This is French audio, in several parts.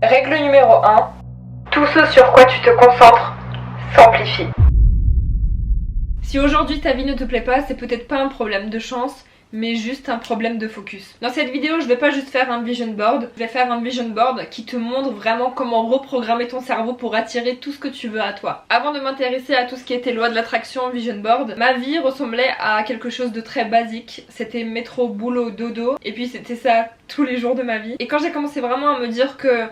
Règle numéro 1. Tout ce sur quoi tu te concentres s'amplifie. Si aujourd'hui ta vie ne te plaît pas, c'est peut-être pas un problème de chance, mais juste un problème de focus. Dans cette vidéo, je vais pas juste faire un vision board, je vais faire un vision board qui te montre vraiment comment reprogrammer ton cerveau pour attirer tout ce que tu veux à toi. Avant de m'intéresser à tout ce qui était loi de l'attraction, vision board, ma vie ressemblait à quelque chose de très basique. C'était métro, boulot, dodo, et puis c'était ça tous les jours de ma vie. Et quand j'ai commencé vraiment à me dire que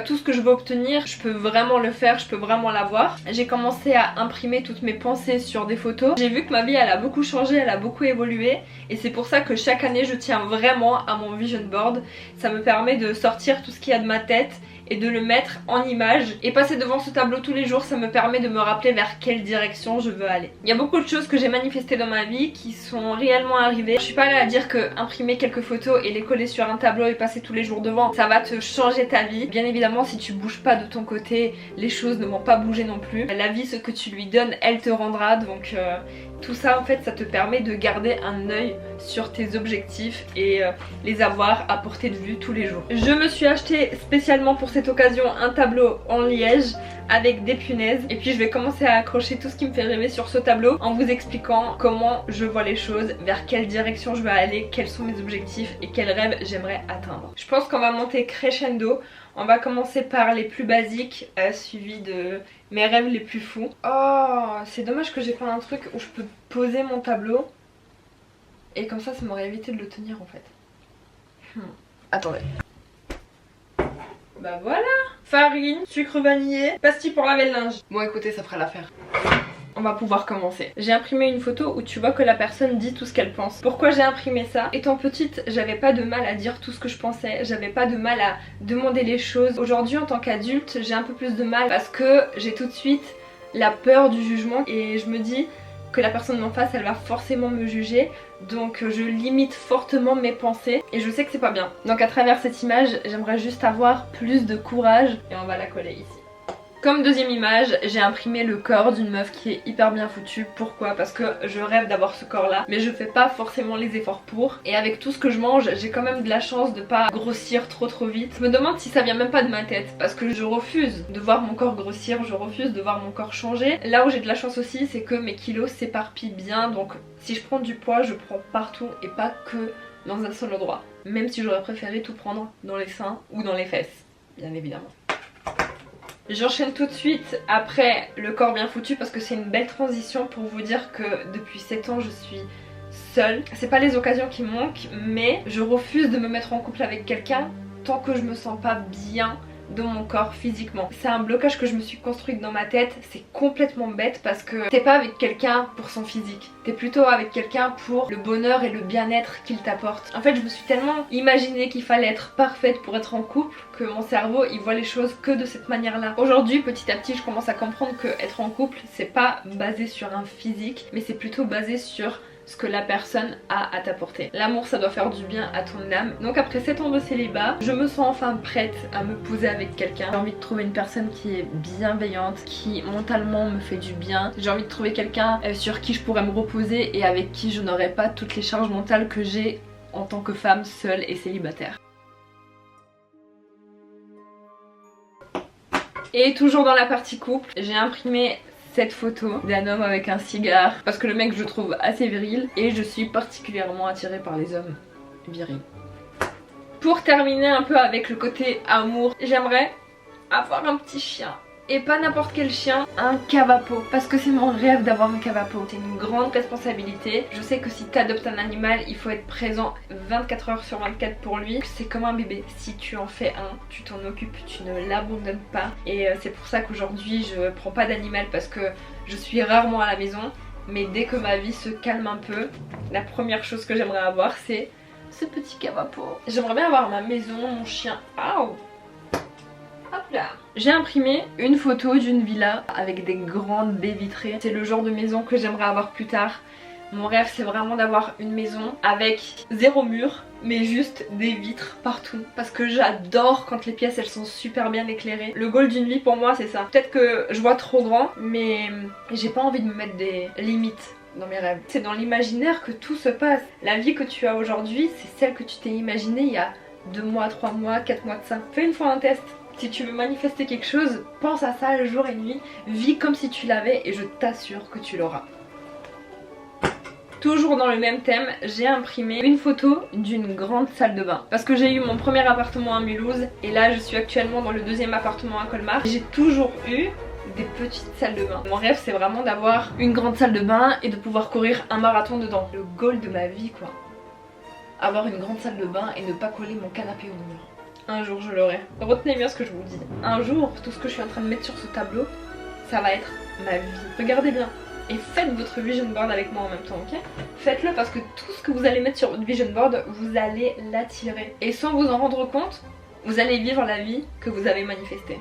tout ce que je veux obtenir, je peux vraiment le faire, je peux vraiment l'avoir. J'ai commencé à imprimer toutes mes pensées sur des photos. J'ai vu que ma vie elle a beaucoup changé, elle a beaucoup évolué et c'est pour ça que chaque année je tiens vraiment à mon vision board. Ça me permet de sortir tout ce qu'il y a de ma tête et de le mettre en image. Et passer devant ce tableau tous les jours, ça me permet de me rappeler vers quelle direction je veux aller. Il y a beaucoup de choses que j'ai manifestées dans ma vie qui sont réellement arrivées. Je suis pas là à dire que imprimer quelques photos et les coller sur un tableau et passer tous les jours devant, ça va te changer ta vie. Bien évidemment, si tu bouges pas de ton côté, les choses ne vont pas bouger non plus. La vie, ce que tu lui donnes, elle te rendra. Donc tout ça en fait ça te permet de garder un œil sur tes objectifs et les avoir à portée de vue tous les jours. Je me suis acheté spécialement pour cette occasion un tableau en liège avec des punaises et puis je vais commencer à accrocher tout ce qui me fait rêver sur ce tableau en vous expliquant comment je vois les choses, vers quelle direction je veux aller, quels sont mes objectifs et quels rêves j'aimerais atteindre. Je pense qu'on va monter crescendo. On va commencer par les plus basiques, suivi de mes rêves les plus fous. Oh, c'est dommage que j'ai pas un truc où je peux poser mon tableau. Et comme ça m'aurait évité de le tenir en fait. Attendez. Bah voilà. Farine, sucre vanillé, pastille pour laver le linge. Bon écoutez, ça fera l'affaire. On va pouvoir commencer. J'ai imprimé une photo où tu vois que la personne dit tout ce qu'elle pense. Pourquoi j'ai imprimé ça? Étant petite, j'avais pas de mal à dire tout ce que je pensais, j'avais pas de mal à demander les choses. Aujourd'hui en tant qu'adulte, j'ai un peu plus de mal parce que j'ai tout de suite la peur du jugement et je me dis que la personne d'en face elle va forcément me juger, donc je limite fortement mes pensées et je sais que c'est pas bien. Donc à travers cette image, j'aimerais juste avoir plus de courage et on va la coller ici. Comme deuxième image, j'ai imprimé le corps d'une meuf qui est hyper bien foutue. Pourquoi? Parce que je rêve d'avoir ce corps là, mais je fais pas forcément les efforts pour. Et avec tout ce que je mange, j'ai quand même de la chance de pas grossir trop vite. Je me demande si ça vient même pas de ma tête, parce que je refuse de voir mon corps grossir, je refuse de voir mon corps changer. Là où j'ai de la chance aussi, c'est que mes kilos s'éparpillent bien, donc si je prends du poids, je prends partout et pas que dans un seul endroit. Même si j'aurais préféré tout prendre dans les seins ou dans les fesses, bien évidemment. J'enchaîne tout de suite après le corps bien foutu parce que c'est une belle transition pour vous dire que depuis 7 ans je suis seule. C'est pas les occasions qui me manquent, mais je refuse de me mettre en couple avec quelqu'un tant que je me sens pas bien dans mon corps physiquement. C'est un blocage que je me suis construite dans ma tête, c'est complètement bête parce que t'es pas avec quelqu'un pour son physique, t'es plutôt avec quelqu'un pour le bonheur et le bien-être qu'il t'apporte. En fait je me suis tellement imaginé qu'il fallait être parfaite pour être en couple que mon cerveau il voit les choses que de cette manière là. Aujourd'hui petit à petit je commence à comprendre que être en couple c'est pas basé sur un physique mais c'est plutôt basé sur ce que la personne a à t'apporter. L'amour ça doit faire du bien à ton âme. Donc après 7 ans de célibat, je me sens enfin prête à me poser avec quelqu'un. J'ai envie de trouver une personne qui est bienveillante, qui mentalement me fait du bien. J'ai envie de trouver quelqu'un sur qui je pourrais me reposer et avec qui je n'aurais pas toutes les charges mentales que j'ai en tant que femme seule et célibataire. Et toujours dans la partie couple, j'ai imprimé cette photo d'un homme avec un cigare parce que le mec je le trouve assez viril et je suis particulièrement attirée par les hommes virils. Pour terminer un peu avec le côté amour, j'aimerais avoir un petit chien. Et pas n'importe quel chien, un cavapo. Parce que c'est mon rêve d'avoir un cavapo. C'est une grande responsabilité. Je sais que si tu adoptes un animal, il faut être présent 24 heures sur 24 pour lui. C'est comme un bébé. Si tu en fais un, tu t'en occupes, tu ne l'abandonnes pas. Et c'est pour ça qu'aujourd'hui je prends pas d'animal parce que je suis rarement à la maison. Mais dès que ma vie se calme un peu, la première chose que j'aimerais avoir c'est ce petit cavapo. J'aimerais bien avoir ma maison, mon chien. Aouh! Hop là. J'ai imprimé une photo d'une villa avec des grandes baies vitrées. C'est le genre de maison que j'aimerais avoir plus tard. Mon rêve c'est vraiment d'avoir une maison avec 0 mur mais juste des vitres partout parce que j'adore quand les pièces elles sont super bien éclairées. Le goal d'une vie pour moi c'est ça. Peut-être que je vois trop grand mais j'ai pas envie de me mettre des limites dans mes rêves. C'est dans l'imaginaire que tout se passe. La vie que tu as aujourd'hui c'est celle que tu t'es imaginée il y a 2 mois, 3 mois, 4 mois de ça. Fais une fois un test. Si tu veux manifester quelque chose, pense à ça jour et nuit, vis comme si tu l'avais et je t'assure que tu l'auras. Toujours dans le même thème, j'ai imprimé une photo d'une grande salle de bain. Parce que j'ai eu mon premier appartement à Mulhouse et là je suis actuellement dans le deuxième appartement à Colmar. J'ai toujours eu des petites salles de bain. Mon rêve c'est vraiment d'avoir une grande salle de bain et de pouvoir courir un marathon dedans. Le goal de ma vie quoi. Avoir une grande salle de bain et ne pas coller mon canapé au mur. Un jour je l'aurai. Retenez bien ce que je vous dis. Un jour, tout ce que je suis en train de mettre sur ce tableau, ça va être ma vie. Regardez bien. Et faites votre vision board avec moi en même temps, ok? Faites-le parce que tout ce que vous allez mettre sur votre vision board, vous allez l'attirer. Et sans vous en rendre compte, vous allez vivre la vie que vous avez manifestée.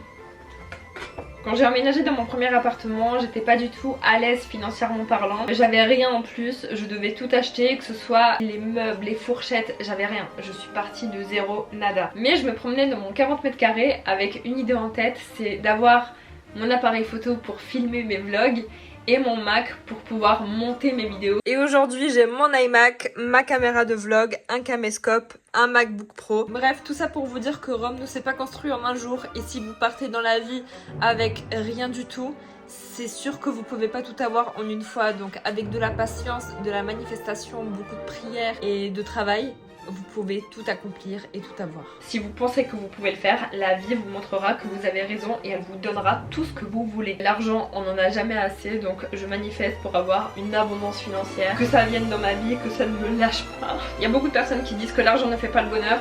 Quand j'ai emménagé dans mon premier appartement, j'étais pas du tout à l'aise financièrement parlant. J'avais rien en plus, je devais tout acheter, que ce soit les meubles, les fourchettes, j'avais rien. Je suis partie de zéro, nada. Mais je me promenais dans mon 40 mètres carrés avec une idée en tête, c'est d'avoir mon appareil photo pour filmer mes vlogs et mon Mac pour pouvoir monter mes vidéos. Et aujourd'hui j'ai mon iMac, ma caméra de vlog, un caméscope, un MacBook Pro. Bref, tout ça pour vous dire que Rome ne s'est pas construit en un jour et si vous partez dans la vie avec rien du tout, c'est sûr que vous pouvez pas tout avoir en une fois. Donc avec de la patience, de la manifestation, beaucoup de prières et de travail, vous pouvez tout accomplir et tout avoir. Si vous pensez que vous pouvez le faire, la vie vous montrera que vous avez raison et elle vous donnera tout ce que vous voulez. L'argent, on n'en a jamais assez, donc je manifeste pour avoir une abondance financière, que ça vienne dans ma vie, que ça ne me lâche pas. Il y a beaucoup de personnes qui disent que l'argent ne fait pas le bonheur.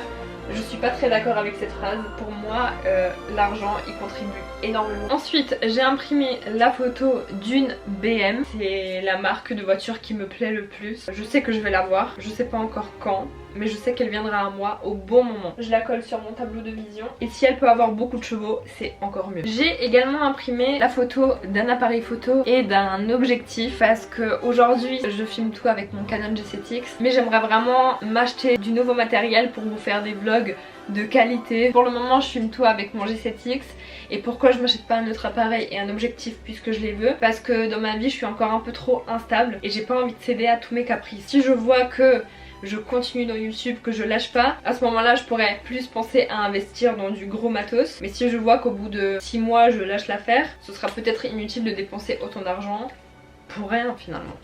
Je suis pas très d'accord avec cette phrase. Pour moi, l'argent y contribue énormément. Ensuite, j'ai imprimé la photo d'une BM. C'est la marque de voiture qui me plaît le plus. Je sais que je vais l'avoir. Je sais pas encore quand, mais je sais qu'elle viendra à moi au bon moment. Je la colle sur mon tableau de vision. Et si elle peut avoir beaucoup de chevaux, c'est encore mieux. J'ai également imprimé la photo d'un appareil photo et d'un objectif parce que aujourd'hui, je filme tout avec mon Canon G7X. Mais j'aimerais vraiment m'acheter du nouveau matériel pour vous faire des vlogs de qualité. Pour le moment je filme tout avec mon G7X. Et pourquoi je m'achète pas un autre appareil et un objectif puisque je les veux? Parce que dans ma vie je suis encore un peu trop instable et j'ai pas envie de céder à tous mes caprices. Si je vois que je continue dans YouTube, que je lâche pas, à ce moment là je pourrais plus penser à investir dans du gros matos. Mais si je vois qu'au bout de 6 mois je lâche l'affaire, ce sera peut-être inutile de dépenser autant d'argent pour rien finalement.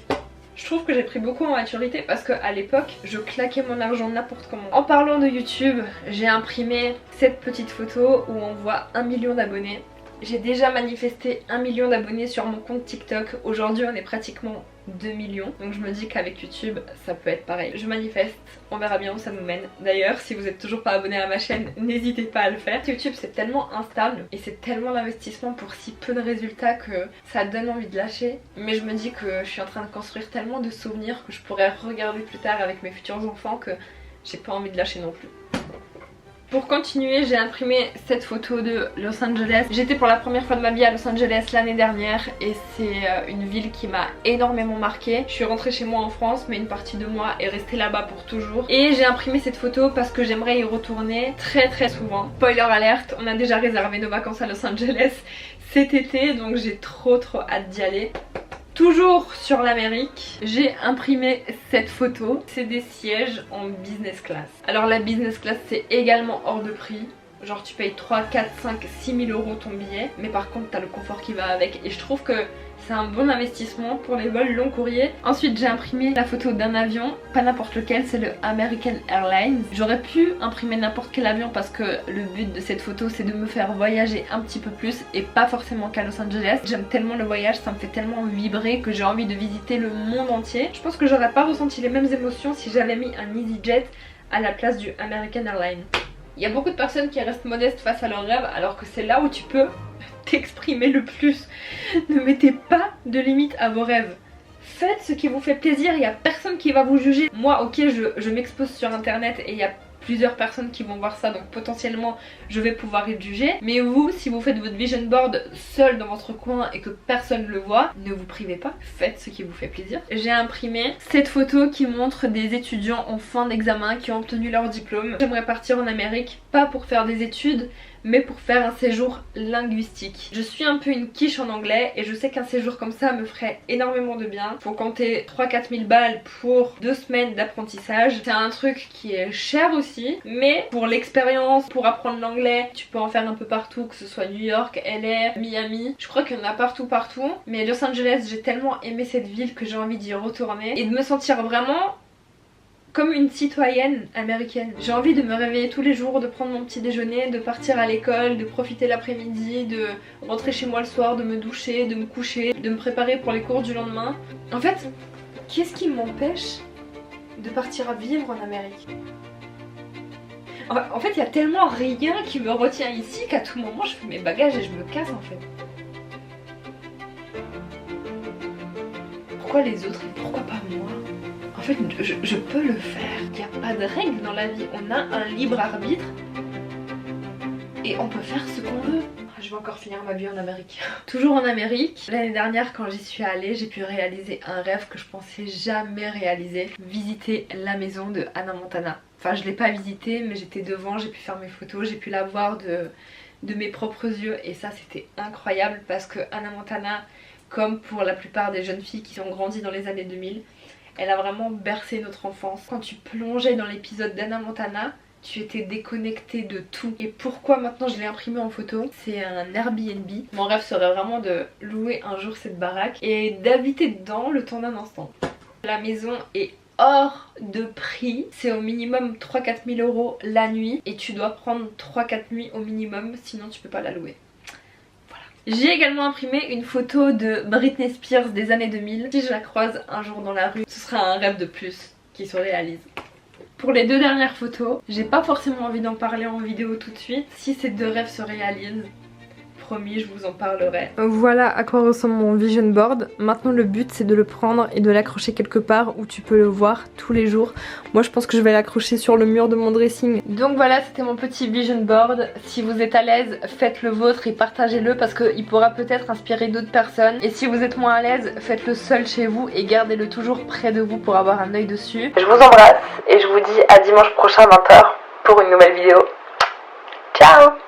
Je trouve que j'ai pris beaucoup en maturité parce qu'à l'époque, je claquais mon argent n'importe comment. En parlant de YouTube, j'ai imprimé cette petite photo où on voit 1 million d'abonnés. J'ai déjà manifesté 1 million d'abonnés sur mon compte TikTok. Aujourd'hui, on est pratiquement 2 millions. Donc je me dis qu'avec YouTube, ça peut être pareil. Je manifeste, on verra bien où ça nous mène. D'ailleurs, si vous n'êtes toujours pas abonné à ma chaîne, n'hésitez pas à le faire. YouTube, c'est tellement instable et c'est tellement d'investissement pour si peu de résultats que ça donne envie de lâcher. Mais je me dis que je suis en train de construire tellement de souvenirs que je pourrais regarder plus tard avec mes futurs enfants que j'ai pas envie de lâcher non plus. Pour continuer, j'ai imprimé cette photo de Los Angeles. J'étais pour la première fois de ma vie à Los Angeles l'année dernière et c'est une ville qui m'a énormément marquée. Je suis rentrée chez moi en France mais une partie de moi est restée là-bas pour toujours. Et j'ai imprimé cette photo parce que j'aimerais y retourner très souvent. Spoiler alerte, on a déjà réservé nos vacances à Los Angeles cet été donc j'ai trop hâte d'y aller. Toujours sur l'Amérique, j'ai imprimé cette photo. C'est des sièges en business class. Alors la business class c'est également hors de prix. Genre tu payes 3, 4, 5, 6 000 € ton billet. Mais par contre t'as le confort qui va avec. Et je trouve que c'est un bon investissement pour les vols long courrier. Ensuite j'ai imprimé la photo d'un avion. Pas n'importe lequel, c'est le American Airlines. J'aurais pu imprimer n'importe quel avion parce que le but de cette photo c'est de me faire voyager un petit peu plus. Et pas forcément qu'à Los Angeles. J'aime tellement le voyage, ça me fait tellement vibrer que j'ai envie de visiter le monde entier. Je pense que j'aurais pas ressenti les mêmes émotions si j'avais mis un EasyJet à la place du American Airlines. Il y a beaucoup de personnes qui restent modestes face à leurs rêves alors que c'est là où tu peux t'exprimer le plus. Ne mettez pas de limite à vos rêves. Faites ce qui vous fait plaisir, il n'y a personne qui va vous juger. Moi ok je m'expose sur internet et il y a plusieurs personnes qui vont voir ça donc potentiellement je vais pouvoir être jugée. Mais vous, si vous faites votre vision board seul dans votre coin et que personne ne le voit, ne vous privez pas, faites ce qui vous fait plaisir. J'ai imprimé cette photo qui montre des étudiants en fin d'examen qui ont obtenu leur diplôme. J'aimerais partir en Amérique, pas pour faire des études mais pour faire un séjour linguistique. Je suis un peu une quiche en anglais et je sais qu'un séjour comme ça me ferait énormément de bien. Faut compter 3-4 000 balles pour 2 semaines d'apprentissage. C'est un truc qui est cher aussi, mais pour l'expérience, pour apprendre l'anglais, tu peux en faire un peu partout, que ce soit New York, LA, Miami. Je crois qu'il y en a partout. Mais Los Angeles, j'ai tellement aimé cette ville que j'ai envie d'y retourner et de me sentir vraiment comme une citoyenne américaine. J'ai envie de me réveiller tous les jours, de prendre mon petit déjeuner, de partir à l'école, de profiter l'après-midi, de rentrer chez moi le soir, de me doucher, de me coucher, de me préparer pour les cours du lendemain. En fait, qu'est-ce qui m'empêche de partir vivre en Amérique? En fait, il y a tellement rien qui me retient ici qu'à tout moment, je fais mes bagages et je me casse en fait. Pourquoi les autres et pourquoi pas moi? En fait, je peux le faire. Il n'y a pas de règles dans la vie. On a un libre arbitre et on peut faire ce qu'on veut. Je vais encore finir ma vie en Amérique. Toujours en Amérique. L'année dernière, quand j'y suis allée, j'ai pu réaliser un rêve que je pensais jamais réaliser. Visiter la maison de Hannah Montana. Enfin, je l'ai pas visitée, mais j'étais devant, j'ai pu faire mes photos, j'ai pu la voir de mes propres yeux. Et ça, c'était incroyable parce que Hannah Montana, comme pour la plupart des jeunes filles qui ont grandi dans les années 2000, elle a vraiment bercé notre enfance. Quand tu plongeais dans l'épisode d'Hannah Montana, tu étais déconnecté de tout. Et pourquoi maintenant je l'ai imprimé en photo? C'est un Airbnb. Mon rêve serait vraiment de louer un jour cette baraque et d'habiter dedans le temps d'un instant. La maison est hors de prix. C'est au minimum 3-4 000 € la nuit et tu dois prendre 3-4 nuits au minimum, sinon tu peux pas la louer. J'ai également imprimé une photo de Britney Spears des années 2000. Si je la croise un jour dans la rue, ce sera un rêve de plus qui se réalise. Pour les 2 dernières photos, j'ai pas forcément envie d'en parler en vidéo tout de suite. Si ces 2 rêves se réalisent, promis, je vous en parlerai. Voilà à quoi ressemble mon vision board. Maintenant le but c'est de le prendre et de l'accrocher quelque part où tu peux le voir tous les jours. Moi je pense que je vais l'accrocher sur le mur de mon dressing. Donc voilà, c'était mon petit vision board. Si vous êtes à l'aise, faites le vôtre et partagez-le parce qu'il pourra peut-être inspirer d'autres personnes. Et si vous êtes moins à l'aise, faites-le seul chez vous et gardez-le toujours près de vous pour avoir un œil dessus. Je vous embrasse et je vous dis à dimanche prochain 20 h pour une nouvelle vidéo. Ciao!